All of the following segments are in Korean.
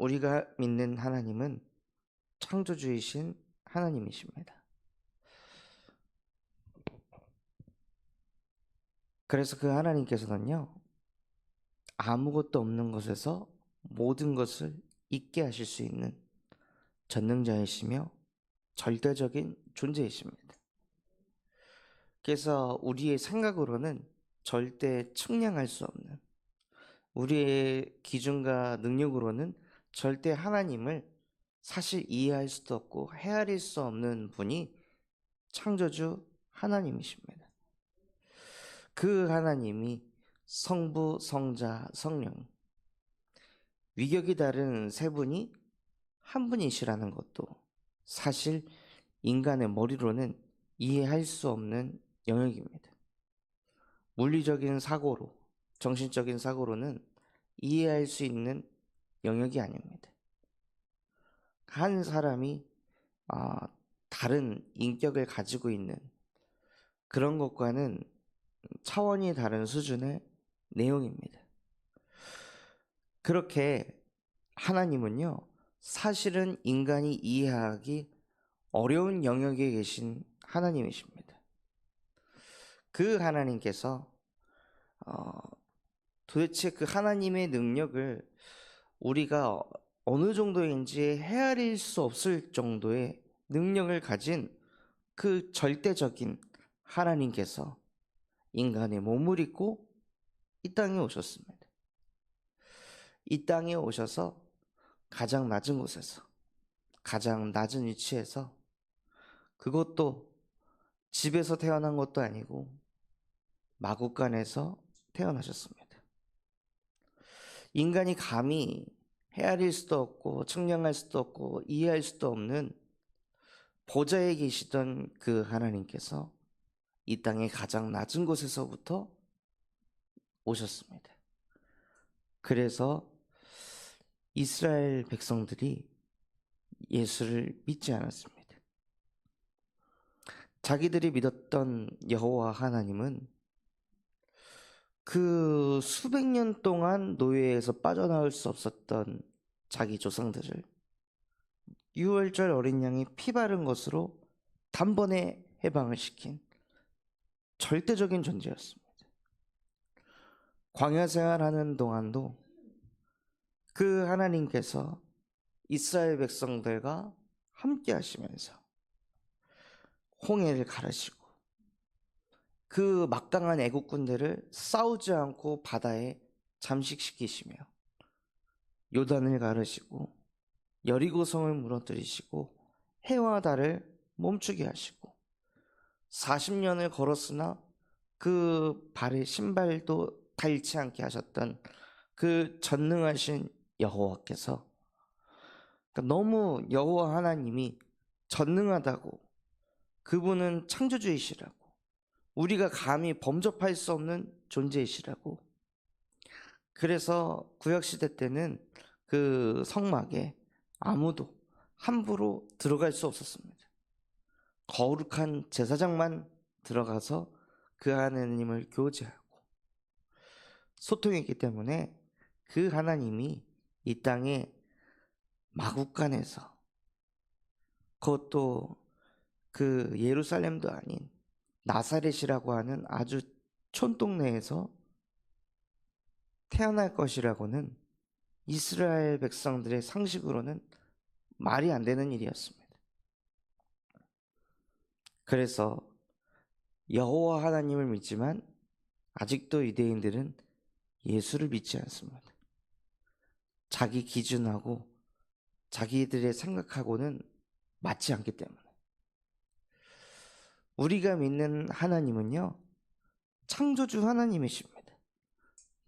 우리가 믿는 하나님은 창조주이신 하나님이십니다. 그래서 그 하나님께서는요, 아무것도 없는 것에서 모든 것을 있게 하실 수 있는 전능자이시며 절대적인 존재이십니다. 그래서 우리의 생각으로는 절대 측량할 수 없는, 우리의 기준과 능력으로는 절대 하나님을 사실 이해할 수도 없고 헤아릴 수 없는 분이 창조주 하나님이십니다. 그 하나님이 성부, 성자, 성령, 위격이 다른 세 분이 한 분이시라는 것도 사실 인간의 머리로는 이해할 수 없는 영역입니다. 물리적인 사고로, 정신적인 사고로는 이해할 수 있는 영역이 아닙니다. 한 사람이 다른 인격을 가지고 있는 그런 것과는 차원이 다른 수준의 내용입니다. 그렇게 하나님은요, 사실은 인간이 이해하기 어려운 영역에 계신 하나님이십니다. 그 하나님께서 도대체 그 하나님의 능력을 우리가 어느 정도인지 헤아릴 수 없을 정도의 능력을 가진 그 절대적인 하나님께서 인간의 몸을 입고 이 땅에 오셨습니다. 이 땅에 오셔서 가장 낮은 곳에서, 가장 낮은 위치에서, 그것도 집에서 태어난 것도 아니고 마구간에서 태어나셨습니다. 인간이 감히 헤아릴 수도 없고 측량할 수도 없고 이해할 수도 없는 보좌에 계시던 그 하나님께서 이 땅의 가장 낮은 곳에서부터 오셨습니다. 그래서 이스라엘 백성들이 예수를 믿지 않았습니다. 자기들이 믿었던 여호와 하나님은 그 수백 년 동안 노예에서 빠져나올 수 없었던 자기 조상들을 유월절 어린 양이 피 바른 것으로 단번에 해방을 시킨 절대적인 존재였습니다. 광야 생활하는 동안도 그 하나님께서 이스라엘 백성들과 함께 하시면서 홍해를 가르시고 그 막강한 애국군대를 싸우지 않고 바다에 잠식시키시며 요단을 가르시고 여리고성을 무너뜨리시고 해와 달을 멈추게 하시고 40년을 걸었으나 그 발에 신발도 닳지 않게 하셨던 그 전능하신 여호와께서, 그러니까 너무 여호와 하나님이 전능하다고, 그분은 창조주이시라고, 우리가 감히 범접할 수 없는 존재이시라고. 그래서 구약시대 때는 그 성막에 아무도 함부로 들어갈 수 없었습니다. 거룩한 제사장만 들어가서 그 하나님을 교제하고 소통했기 때문에 그 하나님이 이 땅에 마구간에서, 그것도 그 예루살렘도 아닌 나사렛이라고 하는 아주 촌동네에서 태어날 것이라고는 이스라엘 백성들의 상식으로는 말이 안 되는 일이었습니다. 그래서 여호와 하나님을 믿지만 아직도 유대인들은 예수를 믿지 않습니다. 자기 기준하고 자기들의 생각하고는 맞지 않기 때문에. 우리가 믿는 하나님은요, 창조주 하나님이십니다.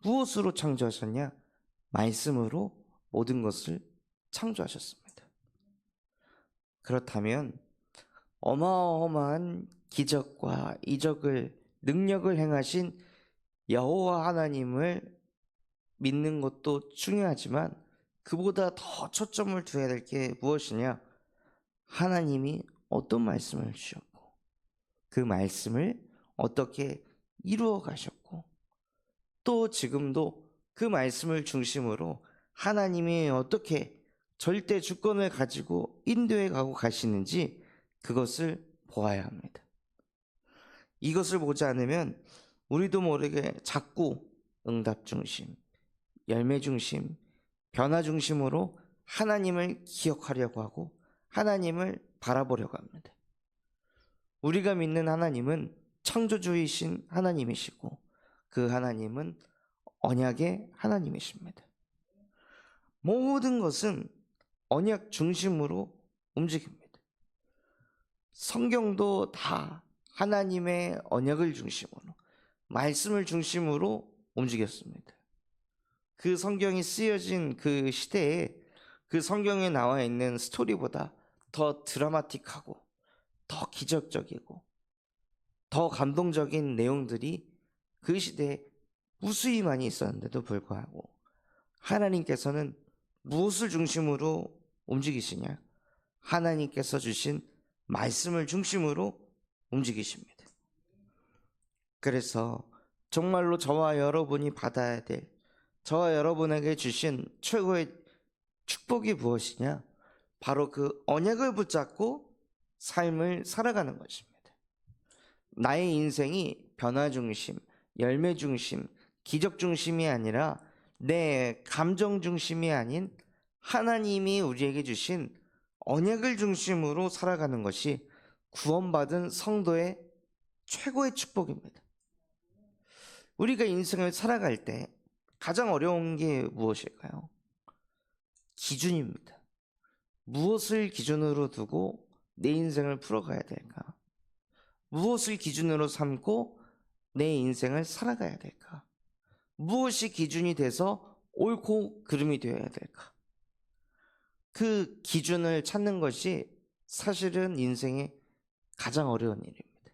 무엇으로 창조하셨냐? 말씀으로 모든 것을 창조하셨습니다. 그렇다면 어마어마한 기적과 이적을, 능력을 행하신 여호와 하나님을 믿는 것도 중요하지만 그보다 더 초점을 둬야 될 게 무엇이냐? 하나님이 어떤 말씀을 주셨고 그 말씀을 어떻게 이루어 가셨고 또 지금도 그 말씀을 중심으로 하나님이 어떻게 절대 주권을 가지고 인도해 가고 가시는지 그것을 보아야 합니다. 이것을 보지 않으면 우리도 모르게 자꾸 응답 중심, 열매 중심, 변화 중심으로 하나님을 기억하려고 하고 하나님을 바라보려고 합니다. 우리가 믿는 하나님은 창조주이신 하나님이시고 그 하나님은 언약의 하나님이십니다. 모든 것은 언약 중심으로 움직입니다. 성경도 다 하나님의 언약을 중심으로, 말씀을 중심으로 움직였습니다. 그 성경이 쓰여진 그 시대에 그 성경에 나와 있는 스토리보다 더 드라마틱하고 더 기적적이고 더 감동적인 내용들이 그 시대에 무수히 많이 있었는데도 불구하고 하나님께서는 무엇을 중심으로 움직이시냐? 하나님께서 주신 말씀을 중심으로 움직이십니다. 그래서 정말로 저와 여러분이 받아야 될, 저와 여러분에게 주신 최고의 축복이 무엇이냐? 바로 그 언약을 붙잡고 삶을 살아가는 것입니다. 나의 인생이 변화 중심, 열매 중심, 기적 중심이 아니라 내 감정 중심이 아닌 하나님이 우리에게 주신 언약을 중심으로 살아가는 것이 구원받은 성도의 최고의 축복입니다. 우리가 인생을 살아갈 때 가장 어려운 게 무엇일까요? 기준입니다. 무엇을 기준으로 두고 내 인생을 풀어가야 될까? 무엇을 기준으로 삼고 내 인생을 살아가야 될까? 무엇이 기준이 돼서 옳고 그름이 되어야 될까? 그 기준을 찾는 것이 사실은 인생의 가장 어려운 일입니다.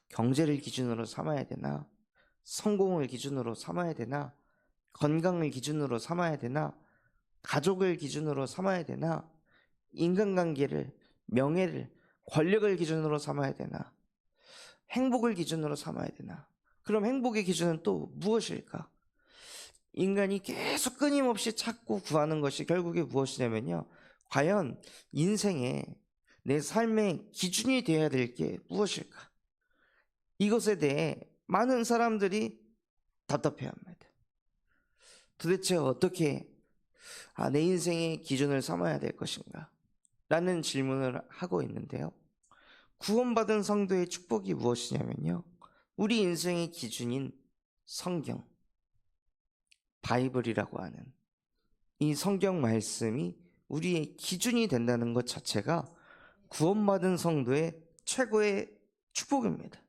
경제를 기준으로 삼아야 되나? 성공을 기준으로 삼아야 되나? 건강을 기준으로 삼아야 되나? 가족을 기준으로 삼아야 되나? 인간관계를, 명예를, 권력을 기준으로 삼아야 되나? 행복을 기준으로 삼아야 되나? 그럼 행복의 기준은 또 무엇일까? 인간이 계속 끊임없이 찾고 구하는 것이 결국에 무엇이냐면요, 과연 인생에 내 삶의 기준이 되어야 될 게 무엇일까? 이것에 대해 많은 사람들이 답답해합니다. 도대체 어떻게 내 인생의 기준을 삼아야 될 것인가? 라는 질문을 하고 있는데요, 구원받은 성도의 축복이 무엇이냐면요, 우리 인생의 기준인 성경, 바이블이라고 하는 이 성경 말씀이 우리의 기준이 된다는 것 자체가 구원받은 성도의 최고의 축복입니다.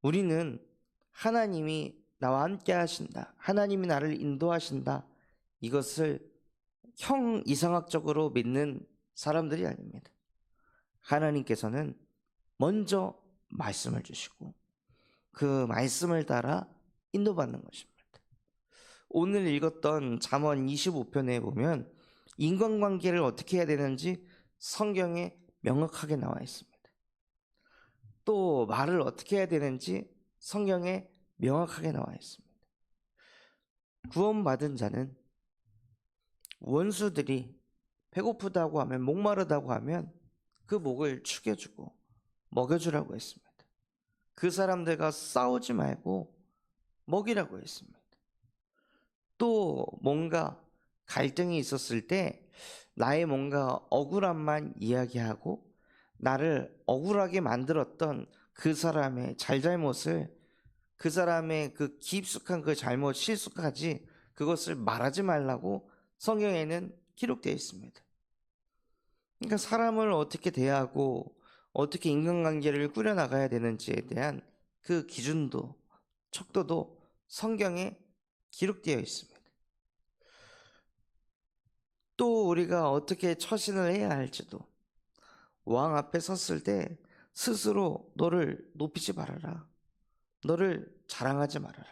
우리는 하나님이 나와 함께 하신다, 하나님이 나를 인도하신다, 이것을 이상학적으로 믿는 사람들이 아닙니다. 하나님께서는 먼저 말씀을 주시고 그 말씀을 따라 인도받는 것입니다. 오늘 읽었던 잠언 25편에 보면 인간관계를 어떻게 해야 되는지 성경에 명확하게 나와 있습니다. 또 말을 어떻게 해야 되는지 성경에 명확하게 나와 있습니다. 구원받은 자는 원수들이 배고프다고 하면, 목마르다고 하면 그 목을 축여주고 먹여주라고 했습니다. 그 사람들과 싸우지 말고 먹이라고 했습니다. 또 뭔가 갈등이 있었을 때 나의 뭔가 억울함만 이야기하고 나를 억울하게 만들었던 그 사람의 잘잘못을, 그 사람의 그 깊숙한 그 잘못, 실수까지 그것을 말하지 말라고 성경에는 기록되어 있습니다. 그러니까 사람을 어떻게 대하고 어떻게 인간관계를 꾸려나가야 되는지에 대한 그 기준도, 척도도 성경에 기록되어 있습니다. 또 우리가 어떻게 처신을 해야 할지도, 왕 앞에 섰을 때 스스로 너를 높이지 말아라, 너를 자랑하지 말아라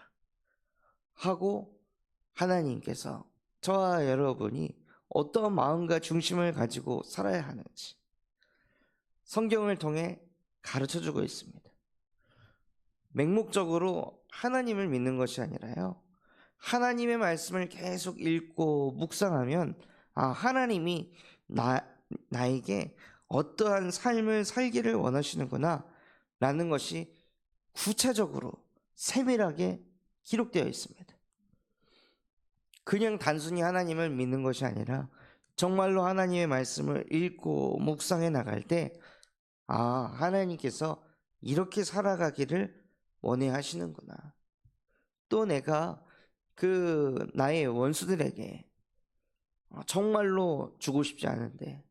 하고 하나님께서 저와 여러분이 어떤 마음과 중심을 가지고 살아야 하는지 성경을 통해 가르쳐주고 있습니다. 맹목적으로 하나님을 믿는 것이 아니라요, 하나님의 말씀을 계속 읽고 묵상하면 하나님이 나에게 어떠한 삶을 살기를 원하시는구나 라는 것이 구체적으로 세밀하게 기록되어 있습니다. 그냥 단순히 하나님을 믿는 것이 아니라 정말로 하나님의 말씀을 읽고 묵상해 나갈 때 하나님께서 이렇게 살아가기를 원해 하시는구나. 또 내가 나의 원수들에게 정말로 주고 싶지 않은데,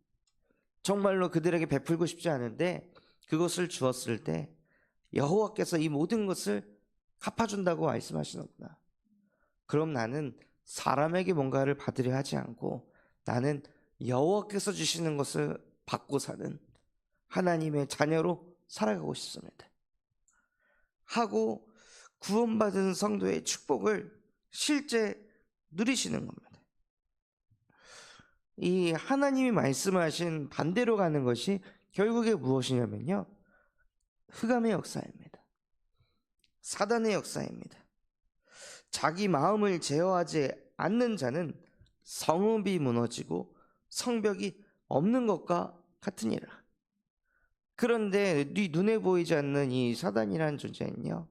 정말로 그들에게 베풀고 싶지 않은데 그것을 주었을 때 여호와께서 이 모든 것을 갚아준다고 말씀하시는구나. 그럼 나는 사람에게 뭔가를 받으려 하지 않고 나는 여호와께서 주시는 것을 받고 사는 하나님의 자녀로 살아가고 싶습니다 하고 구원받은 성도의 축복을 실제 누리시는 겁니다. 이 하나님이 말씀하신 반대로 가는 것이 결국에 무엇이냐면요, 흑암의 역사입니다. 사단의 역사입니다. 자기 마음을 제어하지 않는 자는 성읍이 무너지고 성벽이 없는 것과 같으니라. 그런데 네 눈에 보이지 않는 이 사단이라는 존재는요,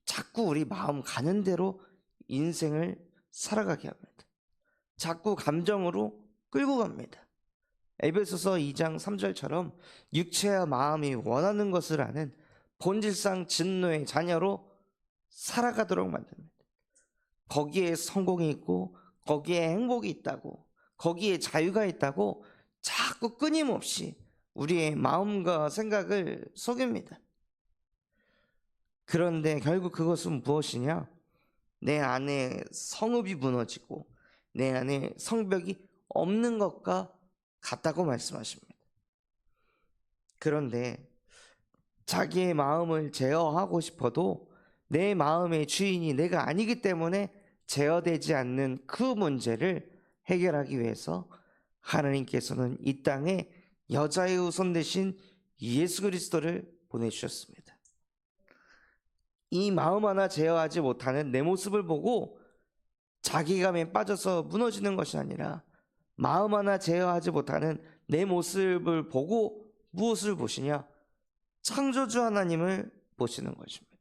자꾸 우리 마음 가는 대로 인생을 살아가게 합니다. 자꾸 감정으로 끌고 갑니다. 에베소서 2장 3절처럼 육체와 마음이 원하는 것을 아는 본질상 진노의 자녀로 살아가도록 만듭니다. 거기에 성공이 있고 거기에 행복이 있다고, 거기에 자유가 있다고 자꾸 끊임없이 우리의 마음과 생각을 속입니다. 그런데 결국 그것은 무엇이냐? 내 안에 성읍이 무너지고 내 안에 성벽이 없는 것과 같다고 말씀하십니다. 그런데 자기의 마음을 제어하고 싶어도 내 마음의 주인이 내가 아니기 때문에 제어되지 않는 그 문제를 해결하기 위해서 하나님께서는 이 땅에 여자의 후손 되신 예수 그리스도를 보내주셨습니다. 이 마음 하나 제어하지 못하는 내 모습을 보고 자기감에 빠져서 무너지는 것이 아니라 마음 하나 제어하지 못하는 내 모습을 보고 무엇을 보시냐? 창조주 하나님을 보시는 것입니다.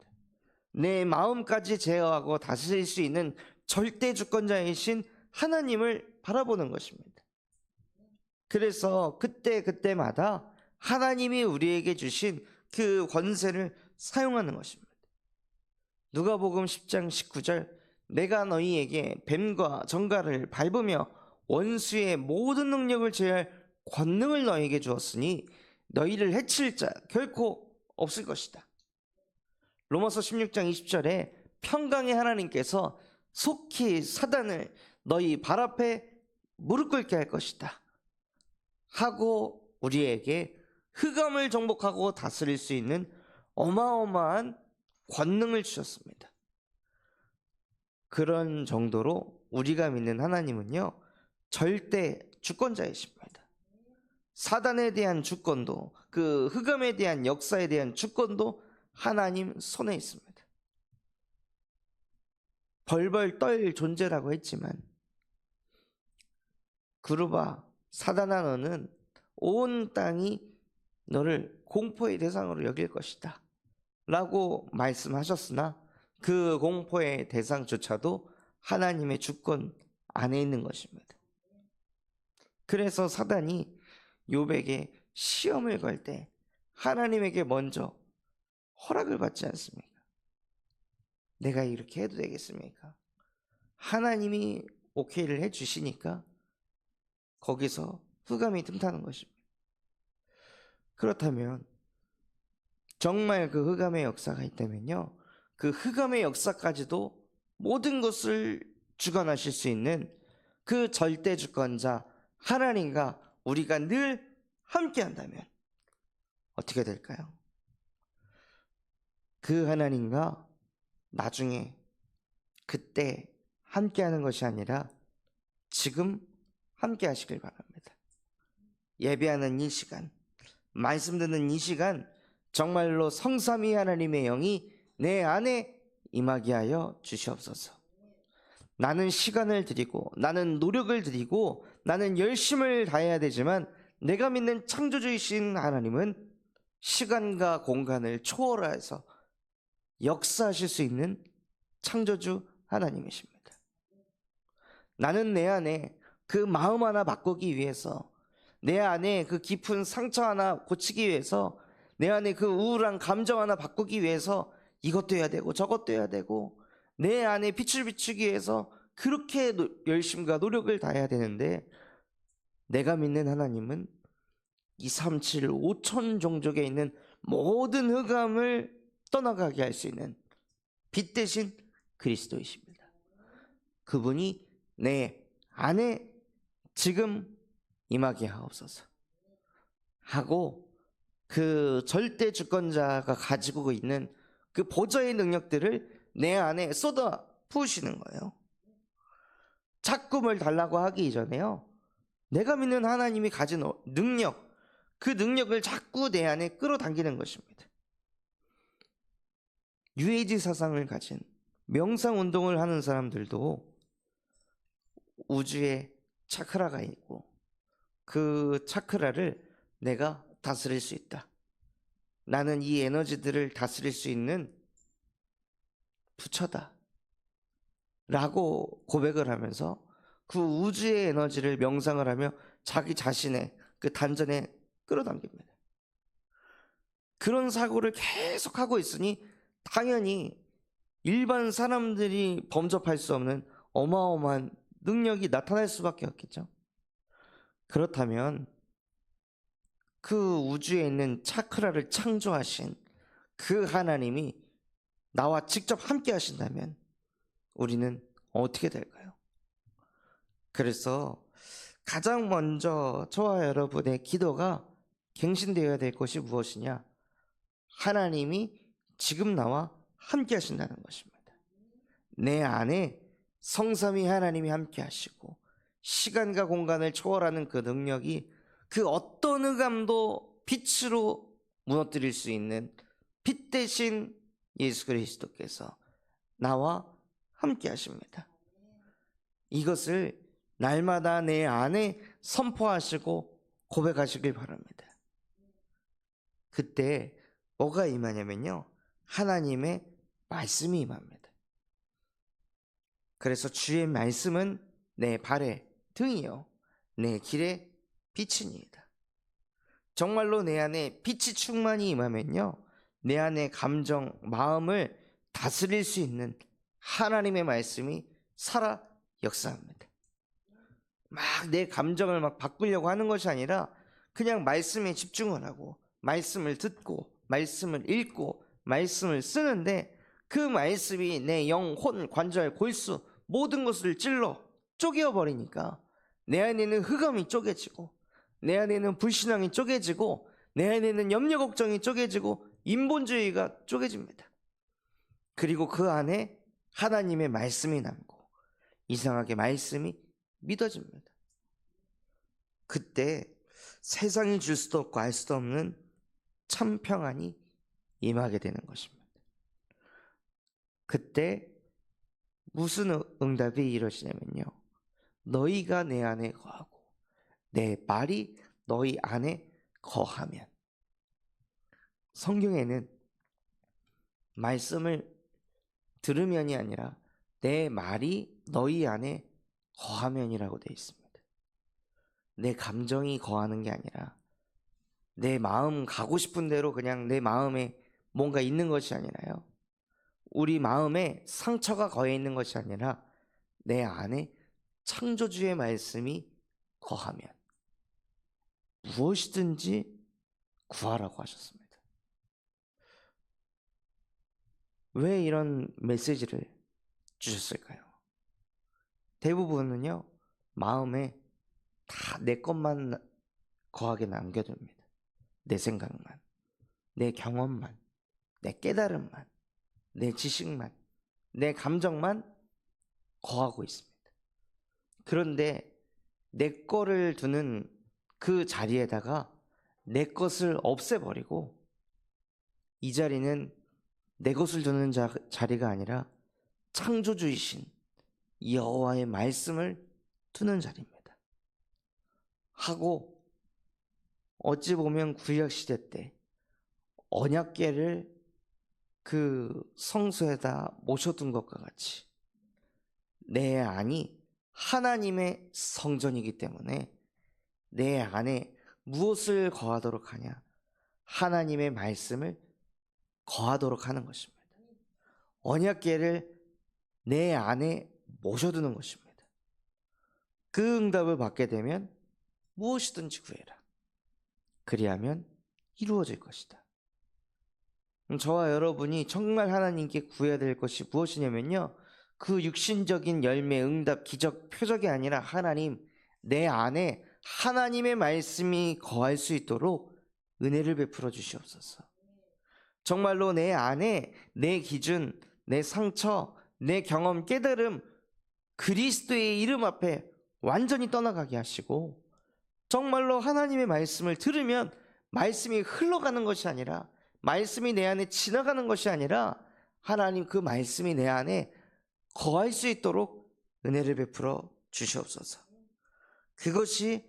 내 마음까지 제어하고 다스릴 수 있는 절대 주권자이신 하나님을 바라보는 것입니다. 그래서 그때마다 하나님이 우리에게 주신 그 권세를 사용하는 것입니다. 누가복음 10장 19절, 내가 너희에게 뱀과 정갈을 밟으며 원수의 모든 능력을 제할 권능을 너희에게 주었으니 너희를 해칠 자 결코 없을 것이다. 로마서 16장 20절에 평강의 하나님께서 속히 사단을 너희 발 앞에 무릎 꿇게 할 것이다 하고 우리에게 흑암을 정복하고 다스릴 수 있는 어마어마한 권능을 주셨습니다. 그런 정도로 우리가 믿는 하나님은요, 절대 주권자이십니다. 사단에 대한 주권도, 그 흑암에 대한 역사에 대한 주권도 하나님 손에 있습니다. 벌벌 떨 존재라고 했지만 그루바, 사단아, 너는 온 땅이 너를 공포의 대상으로 여길 것이다 라고 말씀하셨으나 그 공포의 대상조차도 하나님의 주권 안에 있는 것입니다. 그래서 사단이 욥에게 시험을 걸 때 하나님에게 먼저 허락을 받지 않습니까? 내가 이렇게 해도 되겠습니까? 하나님이 오케이를 해주시니까 거기서 흑암이 틈타는 것입니다. 그렇다면 정말 그 흑암의 역사가 있다면요, 그 흑암의 역사까지도 모든 것을 주관하실 수 있는 그 절대 주권자 하나님과 우리가 늘 함께 한다면 어떻게 될까요? 그 하나님과 나중에 그때 함께 하는 것이 아니라 지금 함께 하시길 바랍니다. 예배하는 이 시간, 말씀 듣는 이 시간, 정말로 성삼위 하나님의 영이 내 안에 임하게 하여 주시옵소서. 나는 시간을 들이고 나는 노력을 들이고 나는 열심을 다해야 되지만 내가 믿는 창조주이신 하나님은 시간과 공간을 초월해서 역사하실 수 있는 창조주 하나님이십니다. 나는 내 안에 그 마음 하나 바꾸기 위해서, 내 안에 그 깊은 상처 하나 고치기 위해서, 내 안에 그 우울한 감정 하나 바꾸기 위해서 이것도 해야 되고 저것도 해야 되고 내 안에 빛을 비추기 위해서 그렇게 열심과 노력을 다해야 되는데, 내가 믿는 하나님은 237 5천 종족에 있는 모든 흑암을 떠나가게 할 수 있는 빛 대신 그리스도이십니다. 그분이 내 안에 지금 임하게 하옵소서 하고, 그 절대 주권자가 가지고 있는 그 보좌의 능력들을 내 안에 쏟아 부으시는 거예요. 작품을 달라고 하기 이전에요, 내가 믿는 하나님이 가진 능력, 그 능력을 자꾸 내 안에 끌어당기는 것입니다. 뉴에이지 사상을 가진 명상 운동을 하는 사람들도 우주에 차크라가 있고 그 차크라를 내가 다스릴 수 있다, 나는 이 에너지들을 다스릴 수 있는 부처다 라고 고백을 하면서 그 우주의 에너지를 명상을 하며 자기 자신의 그 단전에 끌어당깁니다. 그런 사고를 계속하고 있으니 당연히 일반 사람들이 범접할 수 없는 어마어마한 능력이 나타날 수밖에 없겠죠. 그렇다면 그 우주에 있는 차크라를 창조하신 그 하나님이 나와 직접 함께 하신다면 우리는 어떻게 될까요? 그래서 가장 먼저 저와 여러분의 기도가 갱신되어야 될 것이 무엇이냐? 하나님이 지금 나와 함께 하신다는 것입니다. 내 안에 성삼위 하나님이 함께 하시고 시간과 공간을 초월하는 그 능력이 그 어떤 흑암도 빛으로 무너뜨릴 수 있는 빛 대신 예수 그리스도께서 나와 함께 하십니다. 이것을 날마다 내 안에 선포하시고 고백하시길 바랍니다. 그때 뭐가 임하냐면요, 하나님의 말씀이 임합니다. 그래서 주의 말씀은 내 발의 등이요 내 길의 빛이니이다. 정말로 내 안에 빛이 충만히 임하면요, 내 안에 감정, 마음을 다스릴 수 있는 하나님의 말씀이 살아 역사합니다. 막 내 감정을 막 바꾸려고 하는 것이 아니라 그냥 말씀에 집중을 하고 말씀을 듣고 말씀을 읽고 말씀을 쓰는데, 그 말씀이 내 영, 혼, 관절, 골수 모든 것을 찔러 쪼개어버리니까 내 안에는 흑암이 쪼개지고 내 안에는 불신앙이 쪼개지고 내 안에는 염려 걱정이 쪼개지고 인본주의가 쪼개집니다. 그리고 그 안에 하나님의 말씀이 남고 이상하게 말씀이 믿어집니다. 그때 세상이 줄 수도 없고 알 수도 없는 참 평안이 임하게 되는 것입니다. 그때 무슨 응답이 이루어지냐면요, 너희가 내 안에 거하고 내 말이 너희 안에 거하면. 성경에는 말씀을 들으면이 아니라 내 말이 너희 안에 거하면이라고 되어 있습니다. 내 감정이 거하는 게 아니라 내 마음 가고 싶은 대로 그냥 내 마음에 뭔가 있는 것이 아니라요, 우리 마음에 상처가 거해 있는 것이 아니라 내 안에 창조주의 말씀이 거하면 무엇이든지 구하라고 하셨습니다. 왜 이런 메시지를 주셨을까요? 대부분은요, 마음에 다 내 것만 거하게 남겨둡니다. 내 생각만, 내 경험만, 내 깨달음만, 내 지식만, 내 감정만 거하고 있습니다. 그런데 내 거를 두는 그 자리에다가 내 것을 없애버리고, 이 자리는 내 것을 두는 자리가 아니라 창조주이신 여호와의 말씀을 두는 자리입니다. 하고 어찌 보면 구약시대 때 언약궤를 그 성소에다 모셔둔 것과 같이 내 안이 하나님의 성전이기 때문에 내 안에 무엇을 거하도록 하냐? 하나님의 말씀을 거하도록 하는 것입니다. 언약궤를 내 안에 모셔두는 것입니다. 그 응답을 받게 되면 무엇이든지 구해라. 그리하면 이루어질 것이다. 저와 여러분이 정말 하나님께 구해야 될 것이 무엇이냐면요, 그 육신적인 열매, 응답, 기적, 표적이 아니라 하나님, 내 안에 하나님의 말씀이 거할 수 있도록 은혜를 베풀어 주시옵소서. 정말로 내 안에 내 기준, 내 상처, 내 경험, 깨달음, 그리스도의 이름 앞에 완전히 떠나가게 하시고, 정말로 하나님의 말씀을 들으면 말씀이 흘러가는 것이 아니라, 말씀이 내 안에 지나가는 것이 아니라 하나님 그 말씀이 내 안에 거할 수 있도록 은혜를 베풀어 주시옵소서. 그것이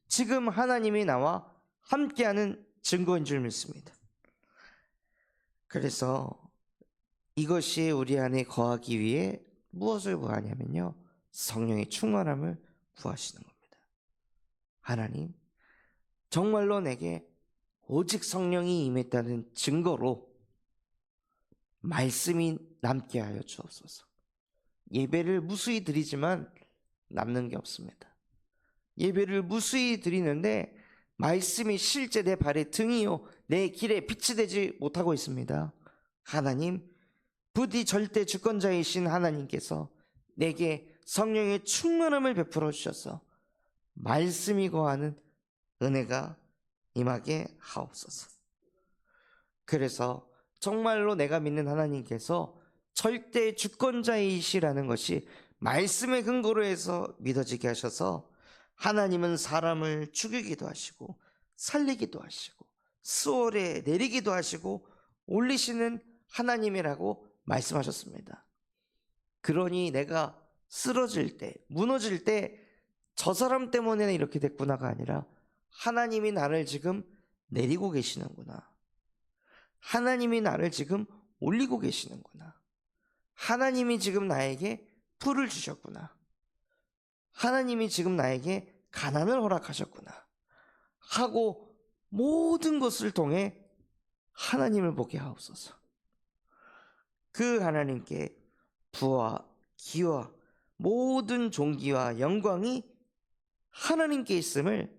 지금 하나님이 나와 함께하는 증거인 줄 믿습니다. 그래서 이것이 우리 안에 거하기 위해 무엇을 구하냐면요, 성령의 충만함을 구하시는 겁니다. 하나님, 정말로 내게 오직 성령이 임했다는 증거로 말씀이 남게 하여 주옵소서. 예배를 무수히 드리지만 남는 게 없습니다. 예배를 무수히 드리는데 말씀이 실제 내 발의 등이요 내 길에 빛이 되지 못하고 있습니다. 하나님, 부디 절대 주권자이신 하나님께서 내게 성령의 충만함을 베풀어 주셔서 말씀이 거하는 은혜가 임하게 하옵소서. 그래서 정말로 내가 믿는 하나님께서 절대 주권자이시라는 것이 말씀의 근거로 해서 믿어지게 하셔서, 하나님은 사람을 죽이기도 하시고 살리기도 하시고 수월에 내리기도 하시고 올리시는 하나님이라고 말씀하셨습니다. 그러니 내가 쓰러질 때, 무너질 때 저 사람 때문에 이렇게 됐구나가 아니라 하나님이 나를 지금 내리고 계시는구나, 하나님이 나를 지금 올리고 계시는구나, 하나님이 지금 나에게 풀을 주셨구나, 하나님이 지금 나에게 가난을 허락하셨구나 하고 모든 것을 통해 하나님을 보게 하옵소서. 그 하나님께 부와 기와 모든 존귀와 영광이 하나님께 있음을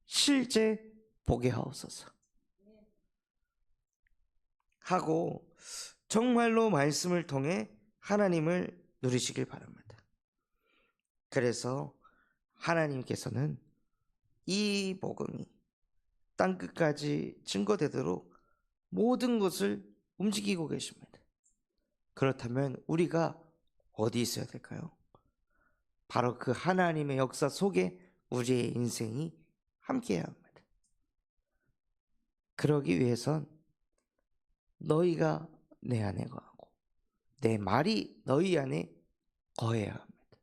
실제 보게 하옵소서 하고 정말로 말씀을 통해 하나님을 누리시길 바랍니다. 그래서 하나님께서는 이 복음이 땅끝까지 증거되도록 모든 것을 움직이고 계십니다. 그렇다면 우리가 어디 있어야 될까요? 바로 그 하나님의 역사 속에 우리의 인생이 함께해야 합니다. 그러기 위해선 너희가 내 안에 거하고 내 말이 너희 안에 거해야 합니다.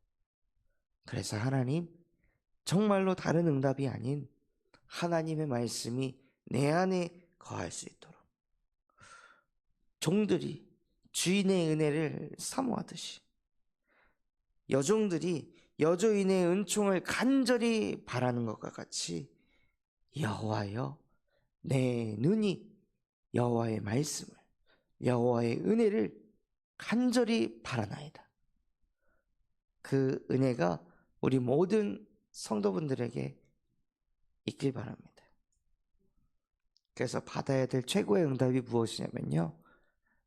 그래서 하나님, 정말로 다른 응답이 아닌 하나님의 말씀이 내 안에 거할 수 있도록 종들이 주인의 은혜를 사모하듯이 여종들이 여조인의 은총을 간절히 바라는 것과 같이, 여호와여, 내 눈이 여호와의 말씀을, 여호와의 은혜를 간절히 바라나이다. 그 은혜가 우리 모든 성도분들에게 있길 바랍니다. 그래서 받아야 될 최고의 응답이 무엇이냐면요,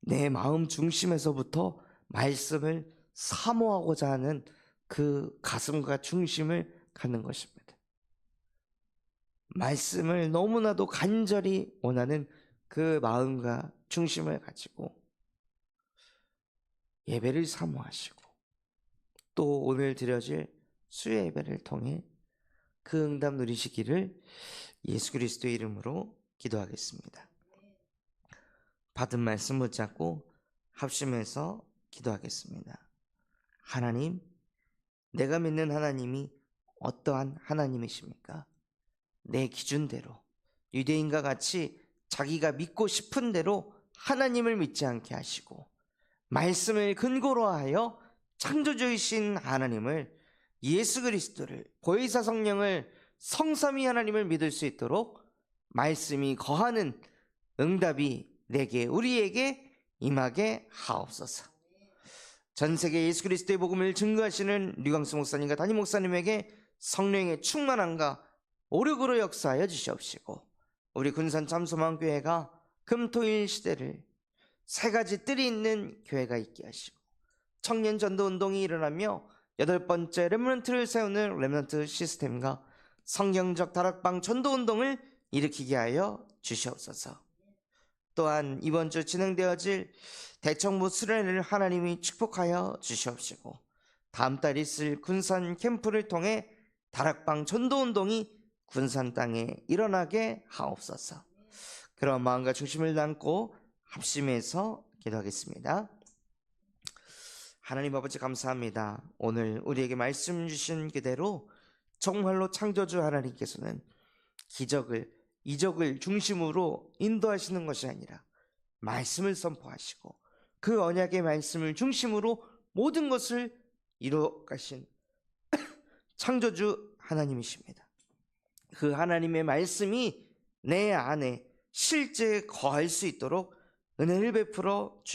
내 마음 중심에서부터 말씀을 사모하고자 하는 그 가슴과 중심을 갖는 것입니다. 말씀을 너무나도 간절히 원하는 그 마음과 중심을 가지고 예배를 사모하시고 또 오늘 드려질 수요 예배를 통해 그 응답 누리시기를 예수 그리스도의 이름으로 기도하겠습니다. 받은 말씀 붙잡고 합심해서 기도하겠습니다. 하나님, 내가 믿는 하나님이 어떠한 하나님이십니까? 내 기준대로 유대인과 같이 자기가 믿고 싶은 대로 하나님을 믿지 않게 하시고 말씀을 근거로 하여 창조주이신 하나님을, 예수 그리스도를, 보혜사 성령을, 성삼위 하나님을 믿을 수 있도록 말씀이 거하는 응답이 내게, 우리에게 임하게 하옵소서. 전 세계 예수 그리스도의 복음을 증거하시는 류광수 목사님과 담임 목사님에게 성령의 충만함과 오력으로 역사하여 주시옵시고, 우리 군산 참소망교회가 금토일 시대를 세 가지 뜰이 있는 교회가 있게 하시고, 청년 전도 운동이 일어나며 8번째 렘넌트를 세우는 렘넌트 시스템과 성경적 다락방 전도 운동을 일으키게 하여 주시옵소서. 또한 이번 주 진행되어질 대청부 수련회를 하나님이 축복하여 주시옵시고, 다음 달 있을 군산 캠프를 통해 다락방 전도 운동이 군산 땅에 일어나게 하옵소서. 그런 마음과 중심을 담고 합심해서 기도하겠습니다. 하나님 아버지, 감사합니다. 오늘 우리에게 말씀 주신 그대로 정말로 창조주 하나님께서는 기적을, 이적을 중심으로 인도하시는 것이 아니라 말씀을 선포하시고 그 언약의 말씀을 중심으로 모든 것을 이루어 가신 창조주 하나님이십니다. 그 하나님의 말씀이 내 안에 실제 거할 수 있도록 은혜를 베풀어 주시옵소서.